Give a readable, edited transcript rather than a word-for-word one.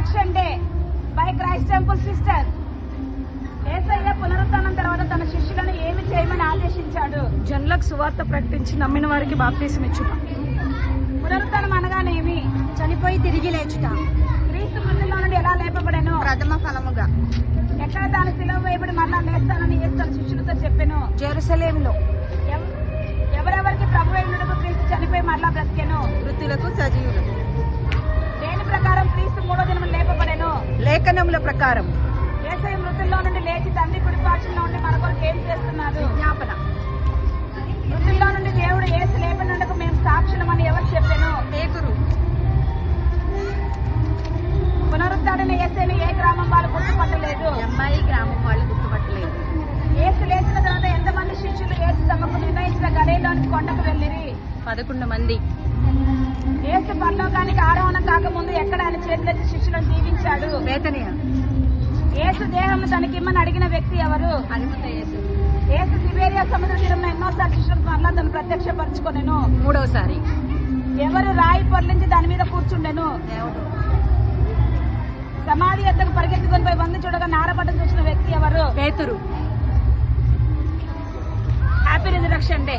Resurrection day by Christ temple sister. Yesayya పునరుత్థానం తర్వాత తన శిష్యులను ఏమి చేయమని ఆదేశించాడు? జనులకు సువార్త ప్రకటించి నమ్మిన వారికి బాప్తీసం ఇచ్చుట. పునరుత్థానం అనగానేమి? చనిపోయి తిరిగి లేచుట. క్రీస్తు మృతుల్లో నుండి ఎలా లేపబడెను? ప్రథమ ఫలముగా. ఎక్కడ తాను సిలువ వేయబడి మరలా లేస్తానని యేసు తన శిష్యులతో చెప్పెను? జెరూసలేములో. ఎవరెవరికి ప్రభు అయినప్పుడు క్రీస్తు చనిపోయి మరలా బ్రతికెను? మృతులకు సజీవులకు. దేని ప్రకారం క్రీస్తు మూడో దినం లేపబడెను? లేఖనముల ప్రకారం. యేసయ్య మృతుల్లో నుండి లేచి తండ్రి కుడి పార్శ్వంలో ఉండి మన కొరకు ఏం చేస్తున్నారు? విజ్ఞాపన. మృతుల్లో నుండి దేవుడు యేసు లేపనుండకు మేము సాక్షులమని ఎవరు చెప్పాను? పేతురు. పునరుద్ధరణ యేసయ్యను ఏ గ్రామం వాళ్ళు గుర్తుపట్టలేదు? అమ్మాయి గ్రామం వాళ్ళు గుర్తుపట్టలేదు. యేసు లేచిన తర్వాత ఎంతమంది శిష్యులు యేసు తమకు నిర్ణయించిన గడిలోని కొండకు వెళ్ళిరి? 11 మంది. యేసు పరలోకానికి ఆరోహణం కాకముందు ఎక్కడ ఆయన చేతులెత్తి శిష్యులను దీవించాడు? బేతనియ. యేసు దేహంను తనకిమ్మని అడిగిన వ్యక్తి ఎవరు? అరిమత యేసు. యేసు తిబేరియా సముద్ర తీరంలో ఎన్నోసార్లు శిష్యులకు మరలా తను ప్రత్యక్షపరచుకొనెను? 3వసారి. ఎవరు రాయి పొర్లించి దాని మీద కూర్చుండెను? దేవుడు. సమాధి ఎద్దకు పరిగెత్తుకొని పోయి వంగి చూడగా నారపట్టం చూసిన వ్యక్తి ఎవరు? పేతురు. Happy resurrection day.